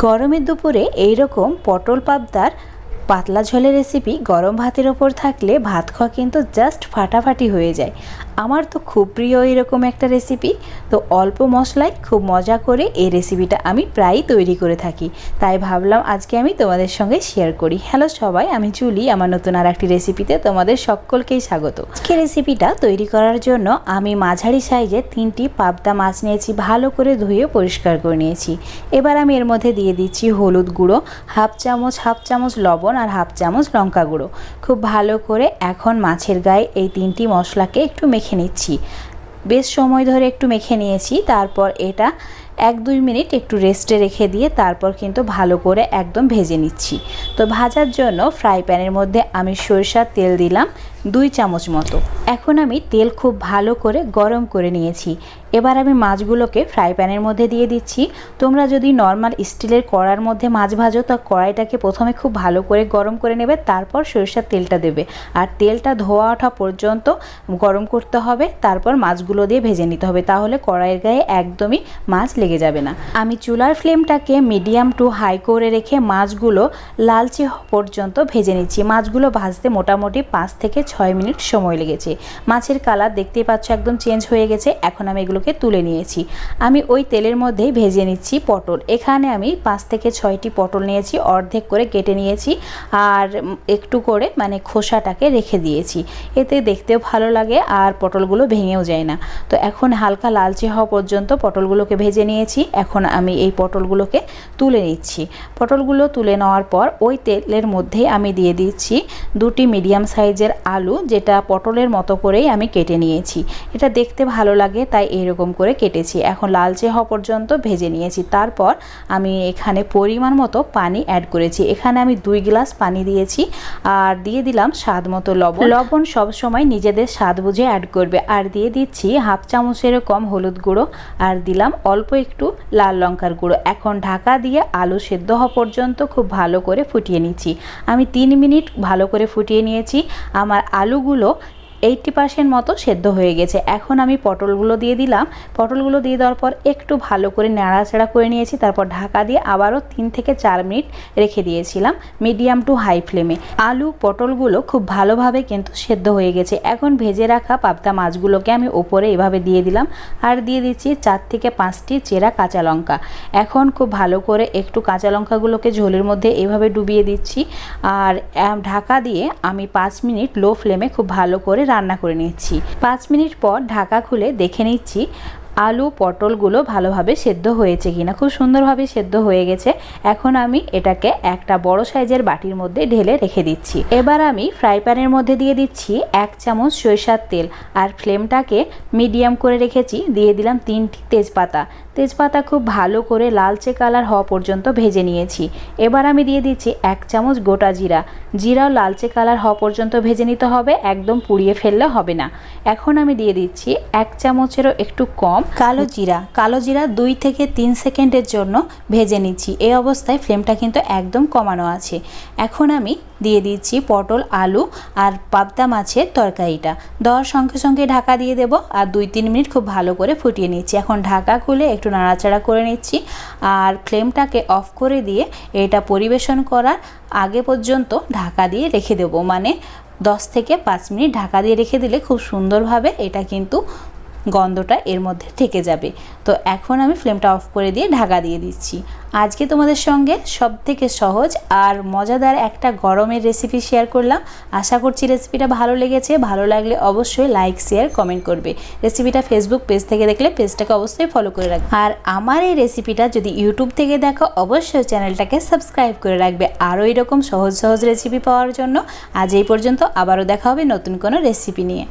গরমের দুপুরে এইরকম পটল পাবদার পাতলা ঝোলের রেসিপি গরম ভাতের ওপর থাকলে ভাত খাওয়া কিন্তু জাস্ট ফাটাফাটি হয়ে যায়। আমার তো খুব প্রিয় এরকম একটা রেসিপি। তো অল্প মশলায় খুব মজা করে এই রেসিপিটা আমি প্রায়ই তৈরি করে থাকি, তাই ভাবলাম আজকে আমি তোমাদের সঙ্গে শেয়ার করি। হ্যালো সবাই, আমি জুলি। আমার নতুন আর একটি রেসিপিতে তোমাদের সকলকেই স্বাগত। আজকে রেসিপিটা তৈরি করার জন্য আমি মাঝারি সাইজে 3টি পাবদা মাছ নিয়েছি, ভালো করে ধুয়ে পরিষ্কার করে নিয়েছি। এবার আমি এর মধ্যে দিয়ে দিচ্ছি হলুদ গুঁড়ো হাফ চামচ, লবণ আর হাফ চামচ লঙ্কা গুঁড়ো। খুব ভালো করে এখন মাছের গায়ে এই 3টি মশলাকে একটু মেখে নিচ্ছি। বেশ সময় ধরে একটু মেখে নিয়েছি। তারপর এটা 1-2 মিনিট একটু রেস্টে রেখে দিয়ে তারপর কিন্তু ভালো করে একদম ভেজে নিচ্ছি। তো ভাজার জন্য ফ্রাই প্যানের মধ্যে আমি সরিষার তেল দিলাম 2 চামচ মতো। এখন আমি তেল খুব ভালো করে গরম করে নিয়েছি। এবার আমি মাছগুলোকে ফ্রাই প্যানের মধ্যে দিয়ে দিচ্ছি। তোমরা যদি নর্মাল স্টিলের কড়ার মধ্যে মাছ ভাজো, তো কড়াইটাকে প্রথমে খুব ভালো করে গরম করে নেবে, তারপর সরিষার তেলটা দেবে আর তেলটা ধোয়া ওঠা পর্যন্ত গরম করতে হবে। তারপর মাছগুলো দিয়ে ভেজে নিতে হবে, তাহলে কড়াইয়ের গায়ে একদমই মাছ লেগে যাবে না। আমি চুলার ফ্লেমটাকে মিডিয়াম টু হাই করে রেখে মাছগুলো লালচে পর্যন্ত ভেজে নিচ্ছি। মাছগুলো ভাজতে মোটামুটি 5 থেকে 6 মিনিট সময় লেগেছে। মাছের কালার দেখতেই পাচ্ছ একদম চেঞ্জ হয়ে গেছে। এখন আমি এগুলোকে তুলে নিয়েছি। আমি ওই তেলের মধ্যেই ভেজে নিচ্ছি পটল। এখানে আমি 5 থেকে 6টি পটল নিয়েছি, অর্ধেক করে কেটে নিয়েছি আর একটু করে মানে খোসাটাকে রেখে দিয়েছি। এতে দেখতেও ভালো লাগে আর পটলগুলো ভেঙেও যায় না। তো এখন হালকা লালচে হওয়া পর্যন্ত পটলগুলোকে ভেজে নিয়েছি। এখন আমি এই পটলগুলোকে তুলে নিচ্ছি। পটলগুলো তুলে নেওয়ার পর ওই তেলের মধ্যে আমি দিয়ে দিচ্ছি 2টি মিডিয়াম সাইজের আলু, যেটা পটলের মতো করেই আমি কেটে নিয়েছি। এটা দেখতে ভালো লাগে তাই এরকম করে কেটেছি। এখন লালচে হওয়া পর্যন্ত ভেজে নিয়েছি। তারপর আমি এখানে পরিমাণ মতো পানি অ্যাড করেছি। এখানে আমি 2 গ্লাস পানি দিয়েছি আর দিয়ে দিলাম স্বাদ মতো লবণ। লবণ সবসময় নিজেদের স্বাদ বুঝে অ্যাড করবে। আর দিয়ে দিচ্ছি হাফ চামচেরও কম হলুদ গুঁড়ো আর দিলাম অল্প একটু লাল লঙ্কার গুঁড়ো। এখন ঢাকা দিয়ে আলু সেদ্ধ হওয়া পর্যন্ত খুব ভালো করে ফুটিয়ে নিচ্ছি। আমি 3 মিনিট ভালো করে ফুটিয়ে নিয়েছি। আমার আলুগুলো 80% মতো সেদ্ধ হয়ে গেছে। এখন আমি পটলগুলো দিয়ে দিলাম। পটলগুলো দিয়ে দেওয়ার পর একটু ভালো করে নাড়াচাড়া করে নিয়েছি। তারপর ঢাকা দিয়ে আবারও 3 থেকে 4 মিনিট রেখে দিয়েছিলাম মিডিয়াম টু হাই ফ্লেমে। আলু পটলগুলো খুব ভালোভাবে কিন্তু সেদ্ধ হয়ে গেছে। এখন ভেজে রাখা পাবদা মাছগুলোকে আমি ওপরে এভাবে দিয়ে দিলাম আর দিয়ে দিচ্ছি 4 থেকে 5টি চেরা কাঁচা লঙ্কা। এখন খুব ভালো করে একটু কাঁচা লঙ্কাগুলোকে ঝোলের মধ্যে এভাবে ডুবিয়ে দিচ্ছি আর ঢাকা দিয়ে আমি 5 মিনিট লো ফ্লেমে খুব ভালো করে রান্না করে নিচ্ছি। 5 মিনিট পর ঢাকা খুলে দেখে নিচ্ছি আলু পটলগুলো ভালোভাবে সেদ্ধ হয়েছে কিনা। খুব সুন্দরভাবে সেদ্ধ হয়ে গেছে। এখন আমি এটাকে একটা বড় সাইজের বাটির মধ্যে ঢেলে রেখে দিচ্ছি। এবার আমি ফ্রাই প্যানের মধ্যে দিয়ে দিচ্ছি 1 চামচ সরিষার তেল আর ফ্লেমটাকে মিডিয়াম করে রেখেছি। দিয়ে দিলাম 3টি তেজপাতা। তেজপাতা খুব ভালো করে লালচে কালার হওয়া পর্যন্ত ভেজে নিয়েছি। এবার আমি দিয়ে দিচ্ছি 1 চামচ গোটা জিরা। জিরাও লালচে কালার হওয়া পর্যন্ত ভেজে নিতে হবে, একদম পুড়িয়ে ফেললে হবে না। এখন আমি দিয়ে দিচ্ছি 1 চামচেরও একটু কম কালো জিরা 2 থেকে 3 সেকেন্ডের জন্য ভেজে নিচ্ছি। এই অবস্থায় ফ্লেমটা কিন্তু একদম কমানো আছে। এখন আমি দিয়ে দিচ্ছি পটল আলু আর পাবদা মাছের তরকারিটা। দেওয়ার সঙ্গে সঙ্গে ঢাকা দিয়ে দেব আর 2-3 মিনিট খুব ভালো করে ফুটিয়ে নিচ্ছি। এখন ঢাকা খুলে একটু নাড়াচাড়া করে নিচ্ছি আর ফ্লেমটাকে অফ করে দিয়ে এটা পরিবেশন করার আগে পর্যন্ত ঢাকা দিয়ে রেখে দেব। মানে 10 থেকে 5 মিনিট ঢাকা দিয়ে রেখে দিলে খুব সুন্দরভাবে এটা কিন্তু গন্ধটা এর মধ্যে থেকে যাবে। তো এখন আমি ফ্লেমটা অফ করে দিয়ে ঢাকা দিয়ে দিচ্ছি। আজকে তোমাদের সঙ্গে সবথেকে সহজ আর মজাদার একটা গরমের রেসিপি শেয়ার করলাম। আশা করছি রেসিপিটা ভালো লেগেছে। ভালো লাগলে অবশ্যই লাইক শেয়ার কমেন্ট করবে। রেসিপিটা ফেসবুক পেজ থেকে দেখলে পেজটাকে অবশ্যই ফলো করে রাখবে। আর আমার এই রেসিপিটা যদি ইউটিউব থেকে দেখো অবশ্যই চ্যানেলটাকে সাবস্ক্রাইব করে রাখবে আরও এরকম সহজ রেসিপি পাওয়ার জন্য। আজ এই পর্যন্ত, আবারও দেখা হবে নতুন কোনো রেসিপি নিয়ে।